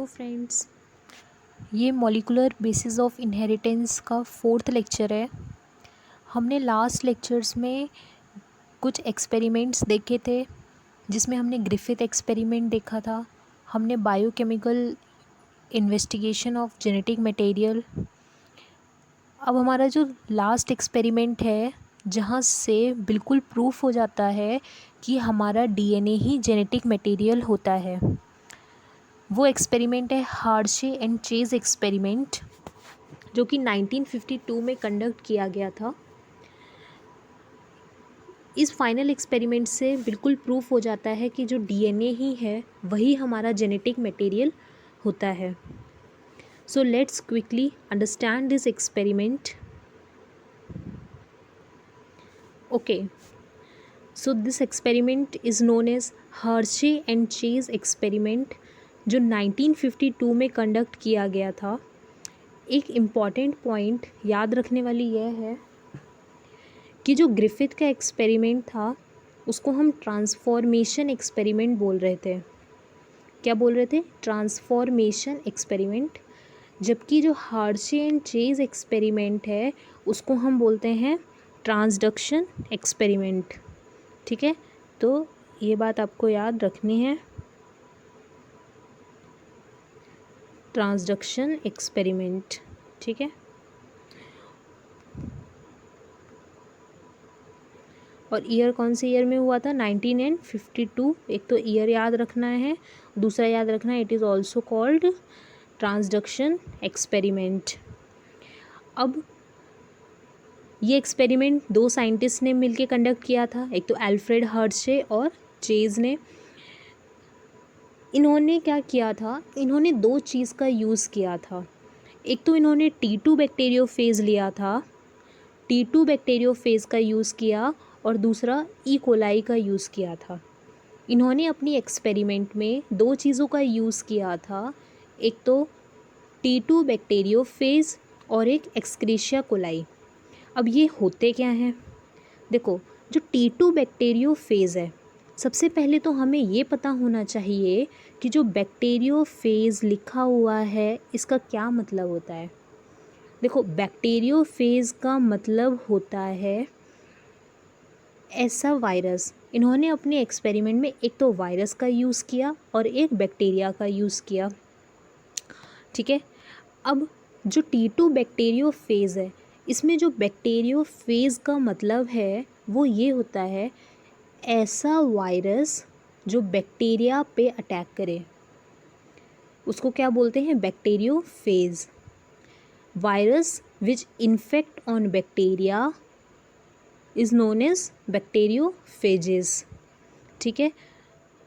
तो फ्रेंड्स, ये molecular basis of inheritance का फोर्थ लेक्चर है। हमने लास्ट लेक्चर्स में कुछ एक्सपेरिमेंट्स देखे थे, जिसमें हमने ग्रिफिथ एक्सपेरिमेंट देखा था, हमने biochemical investigation of genetic material. अब हमारा जो लास्ट एक्सपेरिमेंट है, जहाँ से बिल्कुल प्रूफ हो जाता है कि हमारा डीएनए ही जेनेटिक मटेरियल होता है, वो एक्सपेरिमेंट है हार्शे एंड चेज एक्सपेरिमेंट, जो कि 1952 में कंडक्ट किया गया था। इस फाइनल एक्सपेरिमेंट से बिल्कुल प्रूफ हो जाता है कि जो डीएनए ही है वही हमारा जेनेटिक मटेरियल होता है। So let's quickly understand this experiment. Okay, so this experiment is known as Hershey and Chase experiment, जो 1952 में कंडक्ट किया गया था। एक इम्पॉर्टेंट पॉइंट याद रखने वाली यह है कि जो ग्रिफिथ का एक्सपेरिमेंट था उसको हम ट्रांसफॉर्मेशन एक्सपेरिमेंट बोल रहे थे। क्या बोल रहे थे? Transformation experiment. जबकि जो हार्शे एंड चेज एक्सपेरिमेंट है उसको हम बोलते हैं ट्रांसडक्शन एक्सपेरिमेंट। ठीक है, तो ये बात आपको याद रखनी है, ट्रांसडक्शन एक्सपेरिमेंट। ठीक है, और ईयर कौन से ईयर में हुआ था? 1952। एक तो ईयर याद रखना है, दूसरा याद रखना है it is also called transduction experiment. अब ये एक्सपेरिमेंट दो साइंटिस्ट ने मिलकर कंडक्ट किया था, एक तो एल्फ्रेड हर्शे और चेज ने। इन्होंने क्या किया था? इन्होंने दो चीज़ का यूज़ किया था। एक तो इन्होंने T2 बैक्टीरियोफेज लिया था, T2 बैक्टीरियोफेज का यूज़ किया, और दूसरा ई कोलाई का यूज़ किया था। इन्होंने अपनी एक्सपेरिमेंट में दो चीज़ों का यूज़ किया था, एक तो T2 बैक्टीरियोफेज और एक एक्सक्रीशिया कोलाई। अब ये होते क्या हैं? देखो, जो T2 बैक्टीरियोफेज है, सबसे पहले तो हमें ये पता होना चाहिए कि जो बैक्टीरियोफेज लिखा हुआ है इसका क्या मतलब होता है। देखो, बैक्टीरियोफेज का मतलब होता है ऐसा वायरस। इन्होंने अपने एक्सपेरिमेंट में एक तो वायरस का यूज़ किया और एक बैक्टीरिया का यूज़ किया। ठीक है, अब जो T2 बैक्टीरियोफेज है, इसमें जो बैक्टीरियोफेज का मतलब है वो ये होता है ऐसा वायरस जो बैक्टीरिया पे अटैक करे, उसको क्या बोलते हैं? Bacteriophage. Virus which infect on bacteria is known as bacteriophages. ठीक है,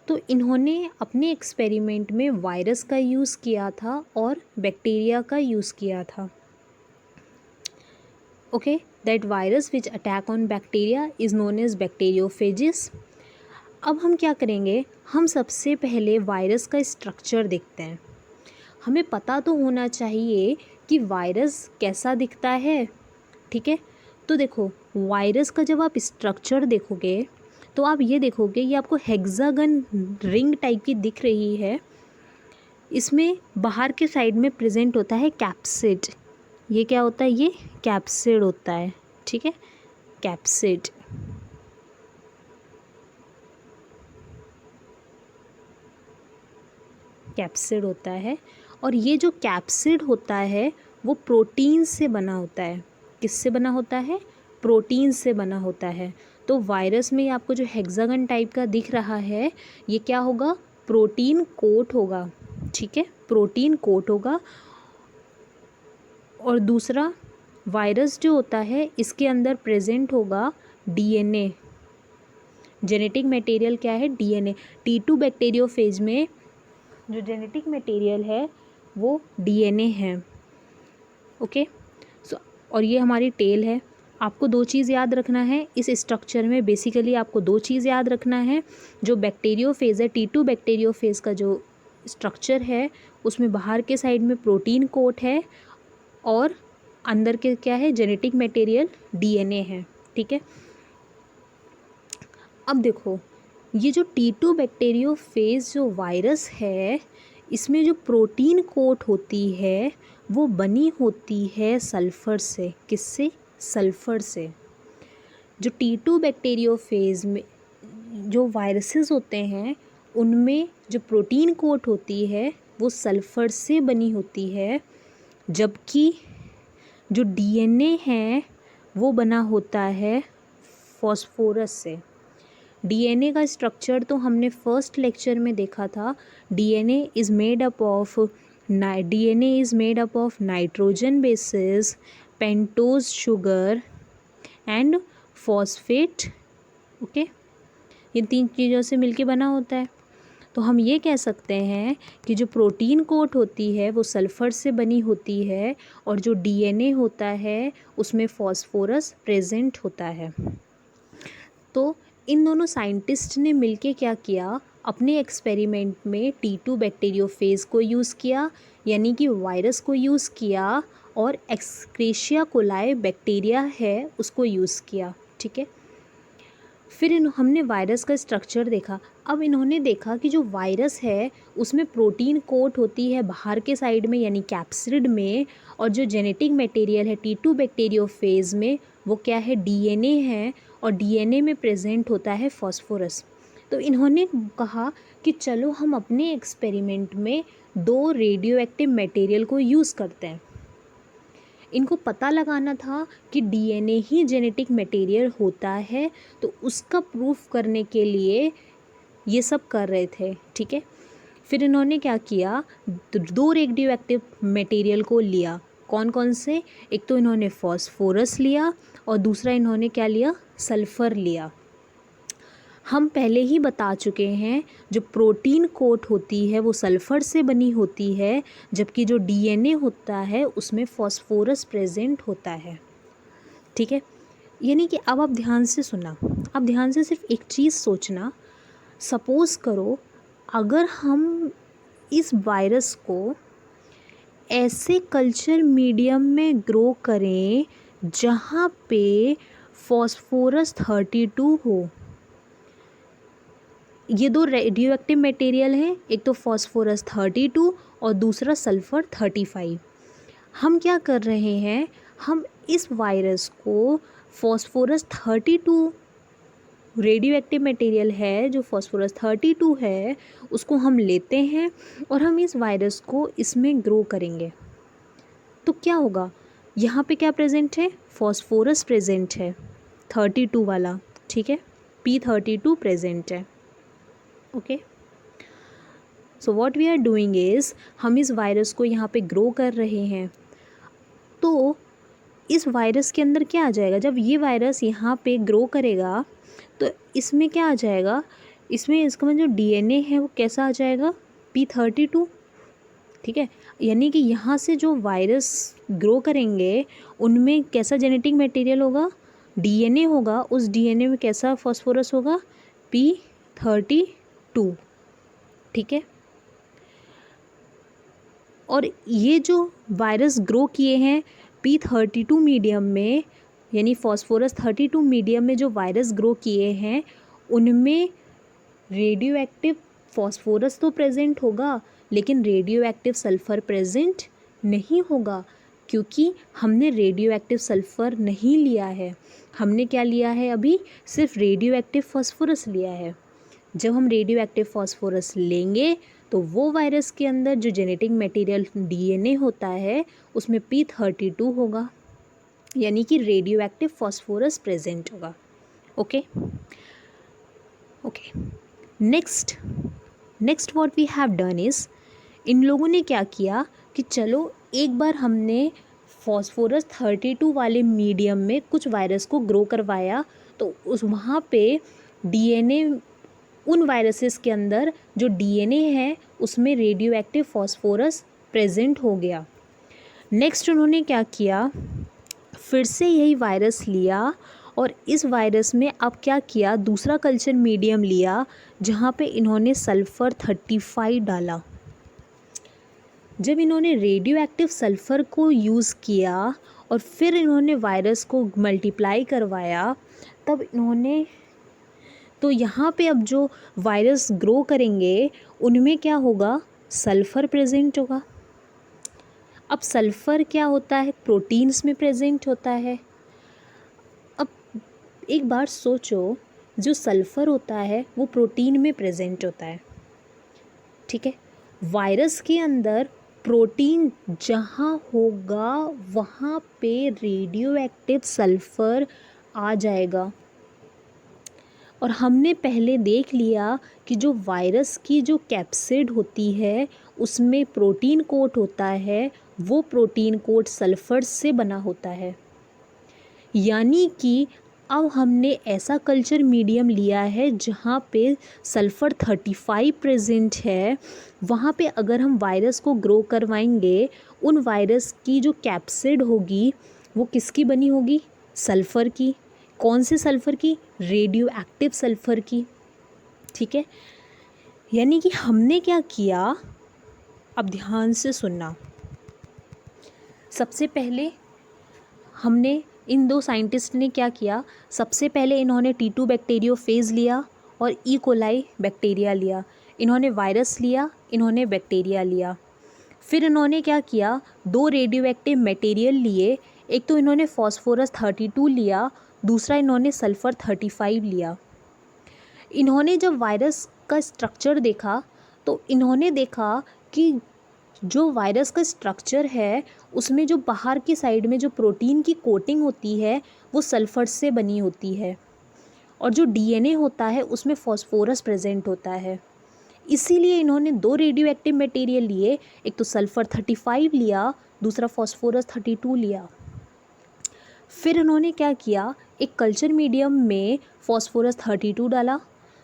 तो इन्होंने अपने एक्सपेरिमेंट में वायरस का यूज़ किया था और बैक्टीरिया का यूज़ किया था। Okay, that virus which attack on bacteria is known as bacteriophages. अब हम क्या करेंगे? हम सबसे पहले वायरस का स्ट्रक्चर देखते हैं। हमें पता तो होना चाहिए कि वायरस कैसा दिखता है। ठीक है, तो देखो, वायरस का जब आप स्ट्रक्चर देखोगे तो आप ये देखोगे ये आपको हेक्सागन रिंग टाइप की दिख रही है। इसमें बाहर के साइड में प्रेजेंट होता है कैप्सिड। ये क्या होता है? ये कैप्सिड होता है। ठीक है, कैप्सिड। कैप्सिड होता है, और ये जो कैप्सिड होता है वो प्रोटीन से बना होता है। किससे बना होता है? प्रोटीन से बना होता है। तो वायरस में आपको जो हेक्सागन टाइप का दिख रहा है ये क्या होगा? प्रोटीन कोट होगा। ठीक है, प्रोटीन कोट होगा। और दूसरा, वायरस जो होता है इसके अंदर प्रेजेंट होगा डीएनए। जेनेटिक मटेरियल क्या है? डीएनए। T2 बैक्टीरियोफेज में जो जेनेटिक मटेरियल है वो डीएनए है। ओके, सो और ये हमारी टेल है। आपको दो चीज़ याद रखना है इस स्ट्रक्चर में। बेसिकली आपको दो चीज़ याद रखना है। जो बैक्टीरियोफेज है, T2 बैक्टीरियोफेज का जो स्ट्रक्चर है उसमें बाहर के साइड में प्रोटीन कोट है और अंदर के क्या है? जेनेटिक मटेरियल डीएनए है। ठीक है, अब देखो, ये जो T2 बैक्टीरियोफेज जो वायरस है इसमें जो प्रोटीन कोट होती है वो बनी होती है सल्फ़र से। किससे? सल्फ़र से। जो T2 बैक्टीरियोफेज में जो वायरसेस होते हैं उनमें जो प्रोटीन कोट होती है वो सल्फ़र से बनी होती है, जबकि जो DNA है वो बना होता है फॉस्फोरस से। DNA का स्ट्रक्चर तो हमने फर्स्ट लेक्चर में देखा था। DNA is made up of nitrogen bases, pentose sugar and phosphate. Okay, ये 3 चीज़ों से मिलके बना होता है। तो हम ये कह सकते हैं कि जो प्रोटीन कोट होती है वो सल्फ़र से बनी होती है और जो DNA होता है उसमें फॉस्फोरस प्रेजेंट होता है। तो इन दोनों साइंटिस्ट ने मिलके क्या किया, अपने एक्सपेरिमेंट में T2 बैक्टीरियोफेज को यूज़ किया, यानी कि वायरस को यूज़ किया, और एक्सक्रीशिया कोलाई बैक्टीरिया है उसको यूज़ किया। ठीक है, फिर हमने वायरस का स्ट्रक्चर देखा। अब इन्होंने देखा कि जो वायरस है उसमें प्रोटीन कोट होती है बाहर के साइड में यानी कैप्सिड में, और जो जेनेटिक मटेरियल है T2 बैक्टीरियोफेज में वो क्या है? DNA है, और DNA में प्रेजेंट होता है फॉस्फोरस। तो इन्होंने कहा कि चलो हम अपने एक्सपेरिमेंट में 2 रेडियो एक्टिव मटेरियल को यूज़ करते हैं। इनको पता लगाना था कि DNA ही जेनेटिक मटेरियल होता है, तो उसका प्रूफ करने के लिए ये सब कर रहे थे। ठीक है, फिर इन्होंने क्या किया, 2 रेडियो एक्टिव मटेरियल को लिया। कौन कौन से? एक तो इन्होंने फॉस्फोरस लिया और दूसरा इन्होंने क्या लिया? सल्फ़र लिया। हम पहले ही बता चुके हैं जो प्रोटीन कोट होती है वो सल्फ़र से बनी होती है, जबकि जो DNA होता है उसमें फॉस्फोरस प्रेजेंट होता है। ठीक है, यानी कि अब आप ध्यान से सुनना, आप ध्यान से सिर्फ एक चीज़ सोचना। सपोज़ करो अगर हम इस वायरस को ऐसे कल्चर मीडियम में ग्रो करें जहाँ पे फॉस्फोरस 32 हो। ये 2 रेडियो एक्टिव मटेरियल हैं, एक तो फॉस्फोरस 32 और दूसरा सल्फ़र 35। हम क्या कर रहे हैं, हम इस वायरस को फॉस्फोरस 32 रेडियो एक्टिव मटेरियल है जो फॉस्फोरस 32 है उसको हम लेते हैं और हम इस वायरस को इसमें ग्रो करेंगे। तो क्या होगा, यहाँ पे क्या प्रेजेंट है? फॉस्फोरस प्रेजेंट है 32 वाला। ठीक है, P32 प्रेजेंट है। Okay, so what we are doing is हम इस वायरस को यहाँ पे ग्रो कर रहे हैं। तो इस वायरस के अंदर क्या आ जाएगा, जब ये वायरस यहाँ पे ग्रो करेगा तो इसमें क्या आ जाएगा, इसमें इसका मतलब जो DNA है वो कैसा आ जाएगा? P32। ठीक है, यानी कि यहाँ से जो वायरस ग्रो करेंगे उनमें कैसा जेनेटिक मटेरियल होगा? DNA होगा। उस DNA में कैसा फॉस्फोरस होगा? P32। ठीक है, और ये जो वायरस ग्रो किए हैं P32 मीडियम में, यानी फॉस्फोरस 32 मीडियम में जो वायरस ग्रो किए हैं उनमें रेडियो एक्टिव फॉस्फोरस तो प्रेजेंट होगा, लेकिन रेडियो एक्टिव सल्फ़र प्रेजेंट नहीं होगा, क्योंकि हमने रेडियो एक्टिव सल्फ़र नहीं लिया है। हमने क्या लिया है? अभी सिर्फ रेडियो एक्टिव फॉस्फोरस लिया है। जब हम रेडियो एक्टिव फॉस्फोरस लेंगे तो वो वायरस के अंदर जो जेनेटिक मटेरियल DNA होता है उसमें P32 होगा, यानी कि रेडियो एक्टिव फॉस्फोरस प्रेजेंट होगा। Okay okay, next what we have done is, इन लोगों ने क्या किया कि चलो एक बार हमने फॉस्फोरस 32 वाले मीडियम में कुछ वायरस को ग्रो करवाया, तो उस वहाँ पे DNA उन वायरसेस के अंदर जो DNA है उसमें रेडियो एक्टिव फॉस्फोरस प्रेजेंट हो गया। नेक्स्ट उन्होंने क्या किया, फिर से यही वायरस लिया और इस वायरस में अब क्या किया, दूसरा कल्चर मीडियम लिया जहाँ पे इन्होंने सल्फ़र 35 डाला। जब इन्होंने रेडियो एक्टिव सल्फ़र को यूज़ किया और फिर इन्होंने वायरस को मल्टीप्लाई करवाया, तब इन्होंने तो यहाँ पे अब जो वायरस ग्रो करेंगे उनमें क्या होगा, सल्फ़र प्रेजेंट होगा। अब सल्फ़र क्या होता है, प्रोटीन्स में प्रेजेंट होता है। अब एक बार सोचो, जो सल्फ़र होता है वो प्रोटीन में प्रेजेंट होता है, ठीक है। वायरस के अंदर प्रोटीन जहाँ होगा वहाँ पे रेडियो एक्टिव सल्फ़र आ जाएगा। और हमने पहले देख लिया कि जो वायरस की जो कैप्सिड होती है उसमें प्रोटीन कोट होता है, वो प्रोटीन कोट सल्फ़र से बना होता है। यानी कि अब हमने ऐसा कल्चर मीडियम लिया है जहाँ पे सल्फ़र 35 प्रेजेंट है। वहाँ पे अगर हम वायरस को ग्रो करवाएंगे, उन वायरस की जो कैप्सिड होगी वो किसकी बनी होगी, सल्फ़र की। कौन से सल्फ़र की, रेडियो एक्टिव सल्फ़र की, ठीक है। यानी कि हमने क्या किया, अब ध्यान से सुनना। सबसे पहले हमने इन दो साइंटिस्ट ने क्या किया, सबसे पहले इन्होंने T2 बैक्टीरियोफेज लिया और ई कोलाई बैक्टीरिया लिया। इन्होंने वायरस लिया, इन्होंने बैक्टीरिया लिया। फिर इन्होंने क्या किया, दो रेडियो एक्टिव मटेरियल लिए। एक तो इन्होंने फॉस्फोरस 32 लिया, दूसरा इन्होंने सल्फ़र 35 लिया। इन्होंने जब वायरस का स्ट्रक्चर देखा तो इन्होंने देखा कि जो वायरस का स्ट्रक्चर है उसमें जो बाहर की साइड में जो प्रोटीन की कोटिंग होती है वो सल्फ़र से बनी होती है, और जो डीएनए होता है उसमें फॉस्फोरस प्रेजेंट होता है। इसीलिए इन्होंने दो रेडियो एक्टिव मटेरियल लिए, एक तो सल्फ़र 35 लिया, दूसरा फॉस्फोरस 32 लिया। फिर इन्होंने क्या किया, एक कल्चर मीडियम में फॉस्फोरस 32 डाला,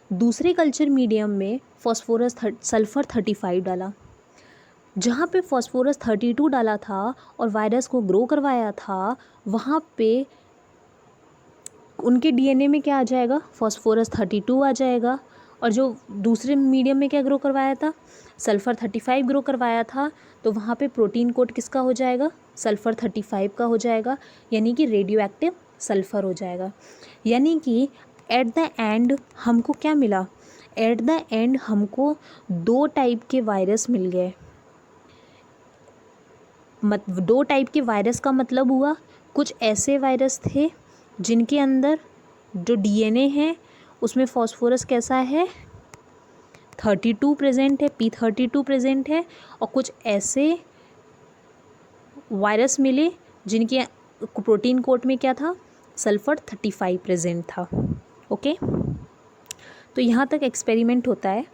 दूसरे कल्चर मीडियम में सल्फ़र 35 डाला। जहाँ पे फॉस्फोरस 32 डाला था और वायरस को ग्रो करवाया था, वहाँ पे उनके डीएनए में क्या आ जाएगा, फॉस्फोरस 32 आ जाएगा। और जो दूसरे मीडियम में क्या ग्रो करवाया था, सल्फ़र 35 ग्रो करवाया था, तो वहाँ पे प्रोटीन कोड किसका हो जाएगा, सल्फ़र 35 का हो जाएगा। यानी कि रेडियो एक्टिव सल्फ़र हो जाएगा। यानी कि एट द एंड हमको क्या मिला, एट द एंड हमको दो टाइप के वायरस मिल गए। दो टाइप के वायरस का मतलब हुआ, कुछ ऐसे वायरस थे जिनके अंदर जो डीएनए है उसमें फॉस्फोरस कैसा है, 32 प्रेजेंट है, P32 प्रेजेंट है। और कुछ ऐसे वायरस मिले जिनके प्रोटीन कोट में क्या था, सल्फ़र 35 प्रेजेंट था। ओके, तो यहाँ तक एक्सपेरिमेंट होता है।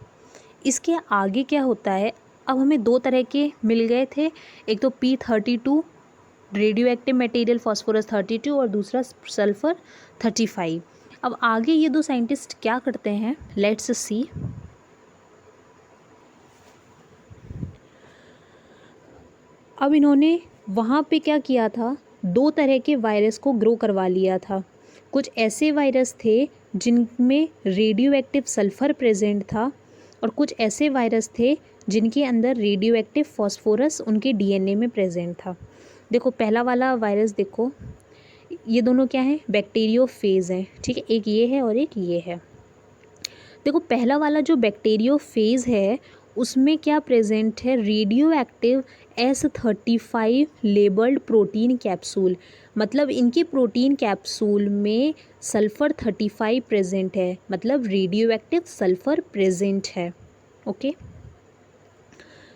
इसके आगे क्या होता है, अब हमें दो तरह के मिल गए थे, एक तो P32 radio active material phosphorus 32 और दूसरा सल्फ़र 35। अब आगे ये दो साइंटिस्ट क्या करते हैं, लेट्स सी। अब इन्होंने वहाँ पे क्या किया था, दो तरह के वायरस को ग्रो करवा लिया था। कुछ ऐसे वायरस थे जिनमें रेडियो एक्टिव सल्फ़र प्रेजेंट था, और कुछ ऐसे वायरस थे जिनके अंदर रेडियो एक्टिव फॉस्फोरस उनके डीएनए में प्रेजेंट था। देखो पहला वाला वायरस, देखो ये दोनों क्या हैं, बैक्टीरियोफेज हैं, ठीक है, एक ये है और एक ये है। देखो पहला वाला जो बैक्टीरियोफेज है उसमें क्या प्रेजेंट है, radio active S35 labelled protein capsule. मतलब इनके प्रोटीन कैप्सूल में सल्फ़र 35 प्रेजेंट है, मतलब रेडियो एक्टिव सल्फ़र प्रेजेंट है। ओके,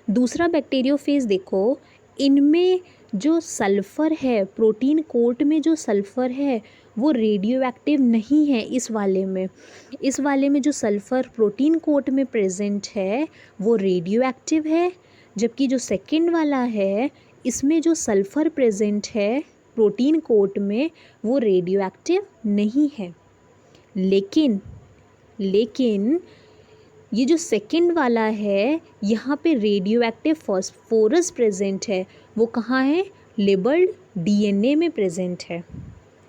दूसरा बैक्टीरियोफेज देखो, इनमें जो सल्फ़र है, प्रोटीन कोट में जो सल्फ़र है वो रेडियो एक्टिव नहीं है। इस वाले में जो सल्फ़र प्रोटीन कोट में प्रेजेंट है वो रेडियो एक्टिव है, जबकि जो सेकंड वाला है इसमें जो सल्फ़र प्रेजेंट है प्रोटीन कोट में वो रेडियो एक्टिव नहीं है। लेकिन ये जो सेकंड वाला है यहाँ पे रेडियो एक्टिव फॉस्फोरस प्रेजेंट है, वो कहाँ है, लेबल्ड डीएनए में प्रेजेंट है।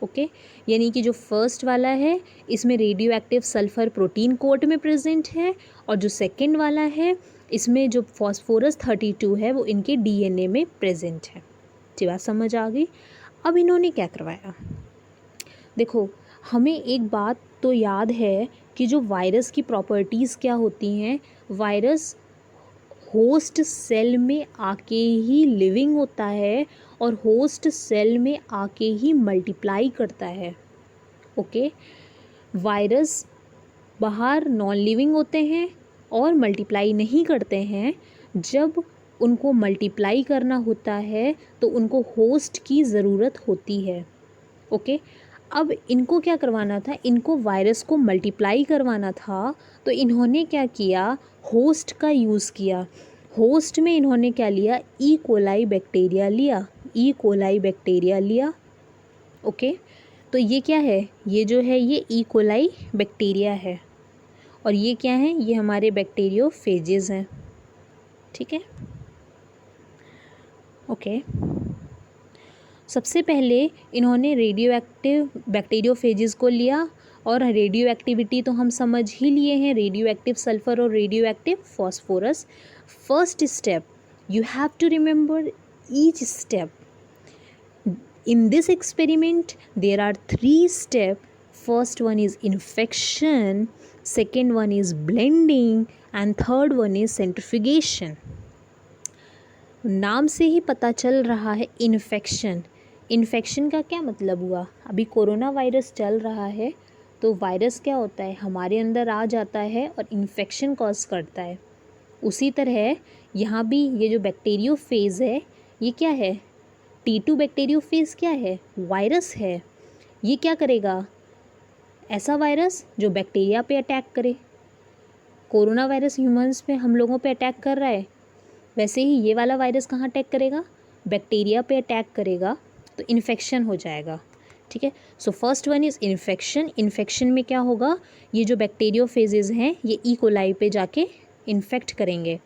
ओके, यानी कि जो फर्स्ट वाला है इसमें radio active sulphur protein coat में प्रेजेंट है, और जो सेकंड वाला है इसमें जो फॉस्फोरस 32 है वो इनके डीएनए में प्रेजेंट है। जी बात समझ आ गई। अब इन्होंने क्या करवाया, देखो हमें एक बात तो याद है कि जो वायरस की प्रॉपर्टीज़ क्या होती हैं, वायरस होस्ट सेल में आके ही लिविंग होता है और होस्ट सेल में आके ही मल्टीप्लाई करता है। ओके, वायरस बाहर नॉन लिविंग होते हैं और मल्टीप्लाई नहीं करते हैं। जब उनको मल्टीप्लाई करना होता है तो उनको होस्ट की ज़रूरत होती है। ओके, अब इनको क्या करवाना था, इनको वायरस को मल्टीप्लाई करवाना था, तो इन्होंने क्या किया, होस्ट का यूज़ किया। होस्ट में इन्होंने क्या लिया, ई कोलाई बैक्टीरिया लिया, ई कोलाई बैक्टीरिया लिया। ओके, तो ये क्या है, ये जो है ये ई कोलाई बैक्टीरिया है और ये क्या है, ये हमारे बैक्टीरियोफेजेस हैं। ठीक है, ओके। सबसे पहले इन्होंने रेडियो एक्टिव बैक्टीरियोफेजेस को लिया और रेडियो एक्टिविटी तो हम समझ ही लिए हैं, रेडियो एक्टिव सल्फर और radio active phosphorus. First step, you have to remember each step in this experiment. There are 3 steps. First one is infection, second one is blending and third one is centrifugation. नाम से ही पता चल रहा है infection. Infection का क्या मतलब हुआ, अभी कोरोना वायरस चल रहा है तो वायरस क्या होता है, हमारे अंदर आ जाता है और इन्फेक्शन कॉज करता है। उसी तरह यहाँ भी ये जो बैक्टीरियोफेज है ये क्या है, T2 बैक्टीरियोफेज क्या है, वायरस है। ये क्या करेगा, ऐसा वायरस जो बैक्टीरिया पे अटैक करे। कोरोना वायरस ह्यूमंस पे हम लोगों पे अटैक कर रहा है, वैसे ही ये वाला वायरस कहाँ अटैक करेगा, बैक्टीरिया पे अटैक करेगा, तो इन्फेक्शन हो जाएगा। ठीक है, so first one is infection. Infection में क्या होगा, ये जो बैक्टीरियोफेजेस हैं ये ई कोलाई पे जाके इन्फेक्ट करेंगे।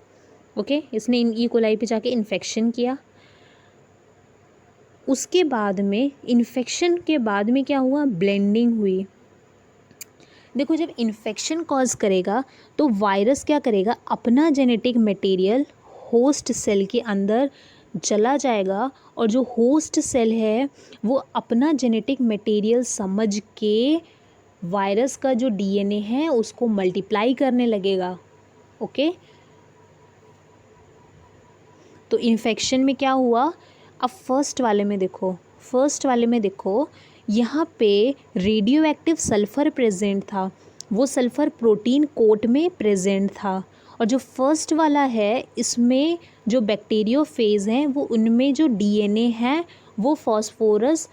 ओके, इसने ई कोलाई पे जाके इन्फेक्शन किया। उसके बाद में इन्फेक्शन के बाद में क्या हुआ, ब्लेंडिंग हुई। देखो, जब इन्फेक्शन कॉज करेगा तो वायरस क्या करेगा, अपना जेनेटिक मटेरियल होस्ट सेल के अंदर चला जाएगा और जो होस्ट सेल है वो अपना जेनेटिक मटेरियल समझ के वायरस का जो डीएनए है उसको मल्टीप्लाई करने लगेगा। ओके, तो इन्फेक्शन में क्या हुआ, अब फर्स्ट वाले में देखो यहाँ पे रेडियो एक्टिव सल्फ़र प्रेजेंट था, वो सल्फ़र प्रोटीन कोट में प्रेजेंट था। और जो फर्स्ट वाला है इसमें जो बैक्टीरियोफेज हैं वो उनमें जो डीएनए है वो फॉस्फोरस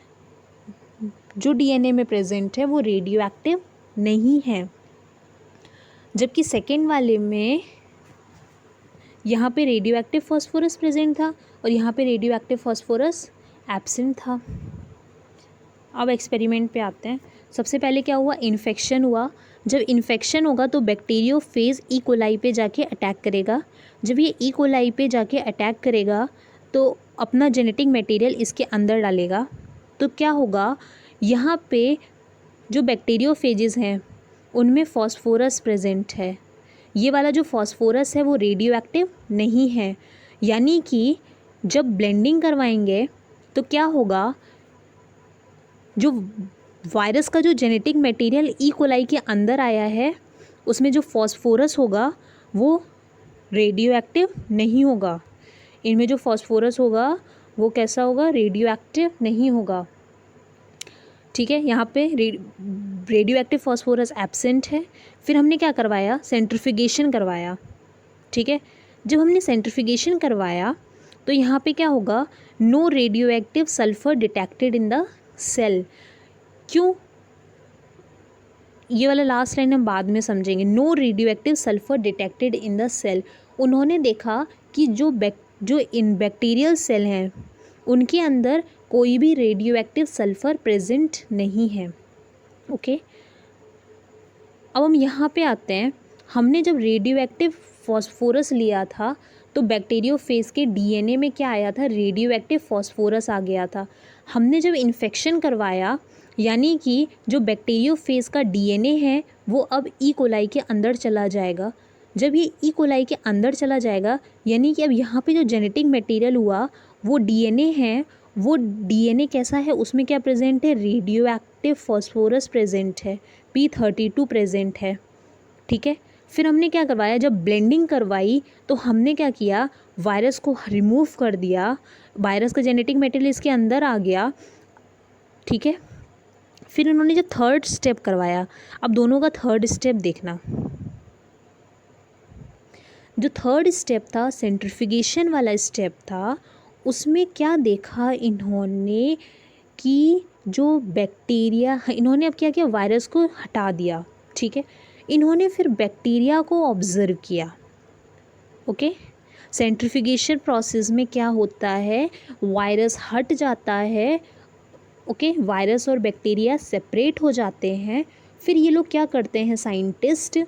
जो डीएनए में प्रेजेंट है वो रेडियो एक्टिव नहीं है। जबकि सेकेंड वाले में यहाँ पे रेडियो एक्टिव फॉस्फोरस प्रेजेंट था और यहाँ पे रेडियो एक्टिव फॉस्फोरस एब्सेंट था। अब एक्सपेरिमेंट पे आते हैं। सबसे पहले क्या हुआ, इन्फेक्शन हुआ। जब इन्फेक्शन होगा तो बैक्टीरियोफेज ई कोलाई पे जाके अटैक करेगा। जब ये ई कोलाई पे जाके अटैक करेगा तो अपना जेनेटिक मटेरियल इसके अंदर डालेगा। तो क्या होगा, यहाँ पे जो बैक्टीरियोफेजेस हैं उनमें फॉस्फोरस प्रेजेंट है। ये वाला जो फॉस्फोरस है वो रेडियो एक्टिव नहीं है, यानी कि जब ब्लेंडिंग करवाएंगे तो क्या होगा, जो वायरस का जो जेनेटिक मटेरियल ई कोलाई के अंदर आया है उसमें जो फॉस्फोरस होगा वो रेडियो एक्टिव नहीं होगा। इनमें जो फॉस्फोरस होगा वो कैसा होगा, रेडियो एक्टिव नहीं होगा। ठीक है, यहाँ पे रेडियो एक्टिव फॉस्फोरस एब्सेंट है। फिर हमने क्या करवाया, सेंट्रीफ्यूगेशन करवाया। ठीक है, जब हमने सेंट्रीफ्यूगेशन करवाया तो यहाँ पे क्या होगा, no radio active sulphur detected in the cell. क्यों, ये वाला लास्ट लाइन हम बाद में समझेंगे। No radio active sulphur detected in the cell. उन्होंने देखा कि जो इन बैक्टीरियल सेल हैं उनके अंदर कोई भी रेडियो एक्टिव सल्फ़र प्रेजेंट नहीं है। ओके, अब हम यहाँ पे आते हैं। हमने जब रेडियो एक्टिव फॉस्फोरस लिया था तो बैक्टीरियोफेज के डीएनए में क्या आया था, रेडियो एक्टिव फॉस्फोरस आ गया था। हमने जब इन्फेक्शन करवाया यानी कि जो बैक्टीरियोफेज का डीएनए है वो अब ई कोलाई के अंदर चला जाएगा। जब ये ई कोलाई के अंदर चला जाएगा यानी कि अब यहाँ पे जो जेनेटिक मटेरियल हुआ वो डीएनए है, वो डीएनए कैसा है, उसमें क्या प्रेजेंट है, रेडियो एक्टिव फॉस्फोरस प्रेजेंट है, P32 प्रेजेंट है। ठीक है, फिर हमने क्या करवाया, जब ब्लेंडिंग करवाई तो हमने क्या किया, वायरस को रिमूव कर दिया, वायरस का जेनेटिक मटेरियल इसके अंदर आ गया, ठीक है। फिर उन्होंने जो थर्ड स्टेप करवाया, अब दोनों का थर्ड स्टेप देखना। जो थर्ड स्टेप था, सेंट्रिफिकेशन वाला स्टेप था, उसमें क्या देखा इन्होंने कि जो बैक्टीरिया, इन्होंने अब क्या किया, वायरस को हटा दिया, ठीक है। इन्होंने फिर बैक्टीरिया को ऑब्जर्व किया, ओके। सेंट्रिफिकेशन प्रोसेस में क्या होता है, वायरस हट जाता है, ओके, वायरस और बैक्टीरिया सेपरेट हो जाते हैं। फिर ये लोग क्या करते हैं, साइंटिस्ट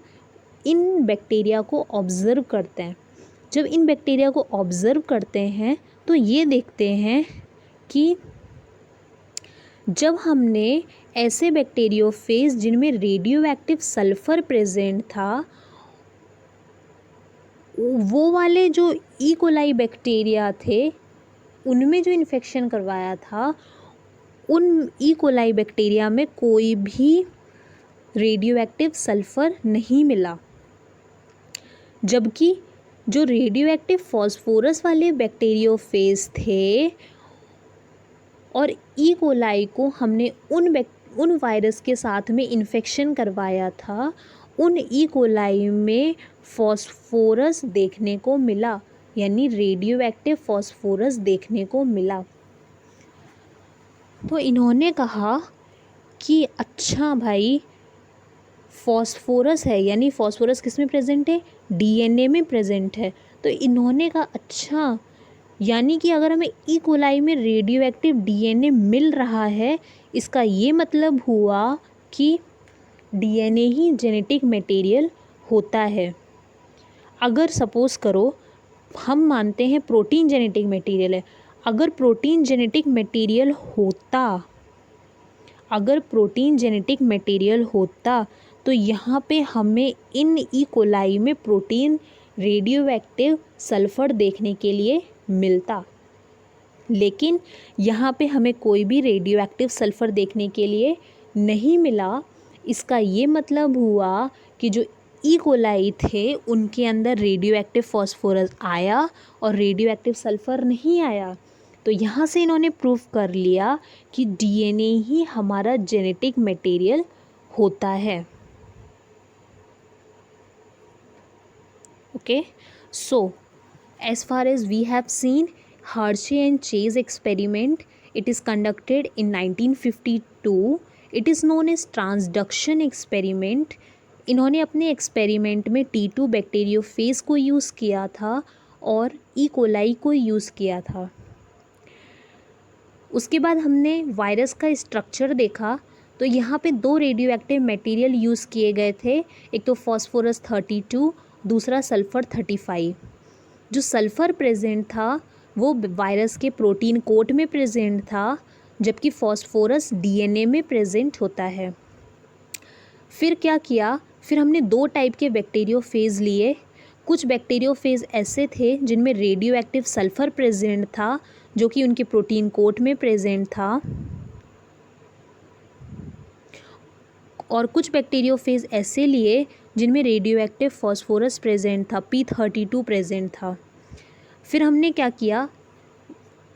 इन बैक्टीरिया को ऑब्ज़र्व करते हैं। जब इन बैक्टीरिया को ऑब्ज़र्व करते हैं तो ये देखते हैं कि जब हमने ऐसे बैक्टीरियोफेज जिनमें रेडियो एक्टिव सल्फ़र प्रेजेंट था, वो वाले जो ई कोलाई बैक्टीरिया थे, उनमें जो इन्फेक्शन करवाया था, उन ई कोलाई बैक्टीरिया में कोई भी रेडियो एक्टिव सल्फ़र नहीं मिला। जबकि जो रेडियो एक्टिव फॉस्फोरस वाले बैक्टीरियोफेज थे और ई कोलाई को हमने उन वायरस के साथ में इन्फेक्शन करवाया था, उन ई कोलाई में फॉस्फोरस देखने को मिला, यानी रेडियो एक्टिव फॉस्फोरस देखने को मिला। तो इन्होंने कहा कि अच्छा भाई, फॉस्फोरस है, यानी फॉस्फोरस किस में प्रेजेंट है, डीएनए में प्रेजेंट है। तो इन्होंने कहा अच्छा, यानी कि अगर हमें ई कोलाई में रेडियो एक्टिव डीएनए मिल रहा है, इसका ये मतलब हुआ कि डीएनए ही जेनेटिक मटेरियल होता है। अगर सपोज़ करो हम मानते हैं प्रोटीन जेनेटिक मटेरियल है, अगर प्रोटीन जेनेटिक मटेरियल होता, अगर प्रोटीन जेनेटिक मटेरियल होता तो यहाँ पे हमें इन ई कोलाई में प्रोटीन रेडियो एक्टिव सल्फ़र देखने के लिए मिलता, लेकिन यहाँ पे हमें कोई भी रेडियो एक्टिव सल्फ़र देखने के लिए नहीं मिला। इसका ये मतलब हुआ कि जो ई कोलाई थे उनके अंदर रेडियो एक्टिव फॉस्फोरस आया और रेडियो एक्टिव सल्फ़र नहीं आया। तो यहाँ से इन्होंने प्रूव कर लिया कि डीएनए ही हमारा जेनेटिक मटेरियल होता है। Okay, so as far as we have seen, Hershey and Chase experiment, it is conducted in 1952. It is known as transduction experiment. इन्होंने अपने एक्सपेरिमेंट में T2 बैक्टीरियोफेज को यूज़ किया था और ई कोलाई को यूज़ किया था। उसके बाद हमने वायरस का स्ट्रक्चर देखा, तो यहाँ पे दो रेडियो एक्टिव मटेरियल यूज़ किए गए थे, एक तो फॉस्फोरस 32, दूसरा सल्फ़र 35। जो सल्फ़र प्रेजेंट था वो वायरस के प्रोटीन कोट में प्रेजेंट था, जबकि फॉस्फोरस डीएनए में प्रेजेंट होता है। फिर क्या किया, फिर हमने दो टाइप के बैक्टीरियोफेज लिए। कुछ बैक्टीरियोफेज ऐसे थे जिनमें रेडियो एक्टिव सल्फ़र प्रेजेंट था, जो कि उनके प्रोटीन कोट में प्रेजेंट था, और कुछ बैक्टीरियोफेज ऐसे लिए जिनमें रेडियो एक्टिव फॉस्फोरस प्रेजेंट था, P32 प्रेजेंट था। फिर हमने क्या किया,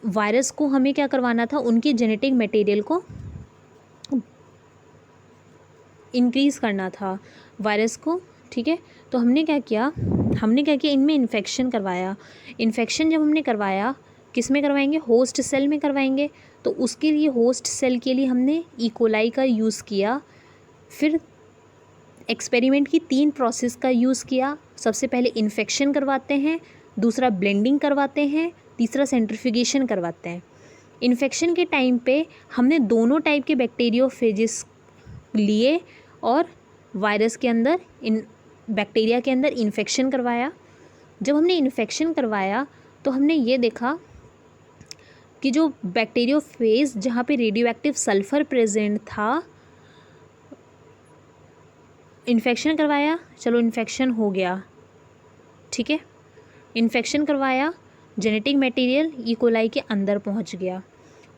वायरस को हमें क्या करवाना था, उनके जेनेटिक मटेरियल को इंक्रीज़ करना था वायरस को, ठीक है। तो हमने क्या किया, इनमें इन्फेक्शन करवाया। इन्फेक्शन जब हमने करवाया, किस में करवाएंगे, होस्ट सेल में करवाएंगे। तो उसके लिए होस्ट सेल के लिए हमने ई कोलाई का यूज़ किया। फिर एक्सपेरिमेंट की 3 प्रोसेस का यूज़ किया। सबसे पहले इन्फेक्शन करवाते हैं, दूसरा ब्लेंडिंग करवाते हैं, तीसरा सेंट्रिफिकेशन करवाते हैं। इन्फेक्शन के टाइम पे हमने दोनों टाइप के बैक्टीरियोफेजेस लिए और वायरस के अंदर, इन बैक्टीरिया के अंदर इन्फेक्शन करवाया। जब हमने इन्फेक्शन करवाया तो हमने ये देखा कि जो बैक्टीरियोफेज जहाँ पे रेडियो एक्टिव सल्फ़र प्रेजेंट था, इन्फेक्शन करवाया, चलो इन्फेक्शन हो गया, ठीक है। इन्फेक्शन करवाया, जेनेटिक मटेरियल ई कोलाई के अंदर पहुंच गया।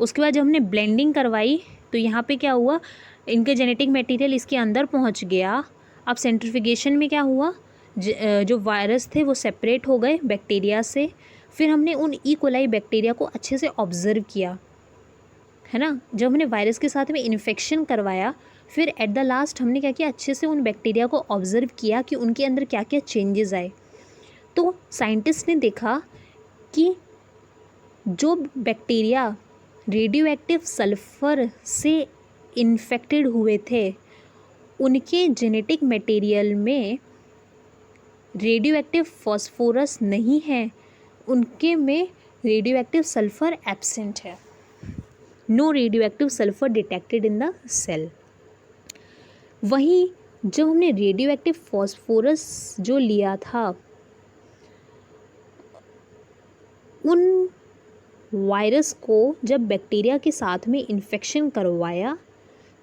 उसके बाद जब हमने ब्लेंडिंग करवाई तो यहाँ पे क्या हुआ, इनके जेनेटिक मटेरियल इसके अंदर पहुंच गया। अब सेंट्रिफिकेशन में क्या हुआ, जो वायरस थे वो सेपरेट हो गए बैक्टीरिया से। फिर हमने उन ई कोलाई बैक्टीरिया को अच्छे से ऑब्ज़र्व किया, है ना। जब हमने वायरस के साथ में इन्फेक्शन करवाया, फिर एट द लास्ट हमने क्या किया, अच्छे से उन बैक्टीरिया को ऑब्ज़र्व किया कि उनके अंदर क्या क्या चेंजेस आए। तो साइंटिस्ट ने देखा कि जो बैक्टीरिया रेडियो एक्टिव सल्फ़र से इन्फेक्टेड हुए थे, उनके जेनेटिक मटेरियल में रेडियो एक्टिव फॉस्फोरस नहीं है, उनके में रेडियो एक्टिव सल्फ़र एब्सेंट है। No radio active sulphur detected in the cell. वहीं जब हमने रेडियो एक्टिव फॉस्फोरस जो लिया था, उन वायरस को जब बैक्टीरिया के साथ में इन्फेक्शन करवाया,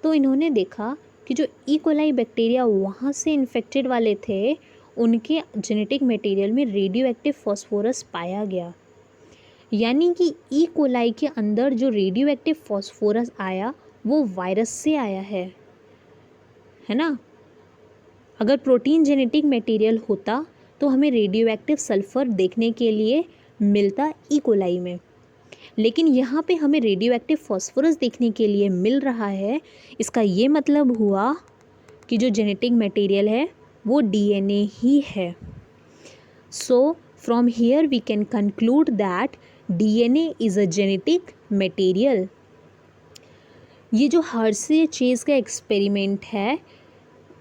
तो इन्होंने देखा कि जो ई कोलाई बैक्टीरिया वहाँ से इन्फेक्टेड वाले थे, उनके जेनेटिक मटेरियल में रेडियो एक्टिव फॉस्फोरस पाया गया। यानी कि ई कोलाई के अंदर जो रेडियो एक्टिव फॉस्फोरस आया वो वायरस से आया है ना। अगर प्रोटीन जेनेटिक मटेरियल होता तो हमें रेडियो एक्टिव सल्फ़र देखने के लिए मिलता ई कोलाई में, लेकिन यहाँ पे हमें रेडियो एक्टिव फॉस्फोरस देखने के लिए मिल रहा है। इसका ये मतलब हुआ कि जो जेनेटिक मटेरियल है वो डीएनए ही है। So from here we can conclude that DNA is a genetic material. ये जो हर्शे चेज़ का एक्सपेरिमेंट है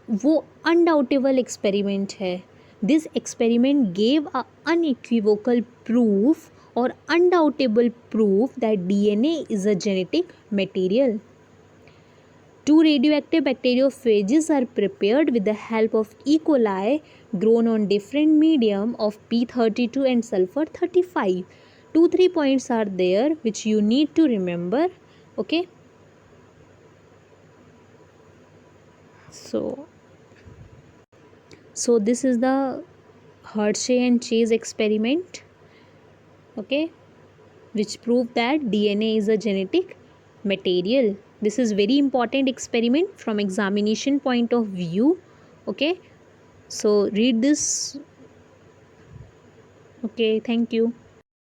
वो अनडाउटेबल एक्सपेरिमेंट है। This experiment gave a unequivocal proof or undoubtable proof that DNA is a genetic material. Two radioactive bacteriophages are prepared with the help of E. coli grown on different medium of P32 and sulfur 35. 2-3 points are there which you need to remember. Okay. So this is the Hershey and Chase experiment. Okay, which prove that DNA is a genetic material. This is very important experiment from examination point of view. Okay, so read this. Okay, thank you.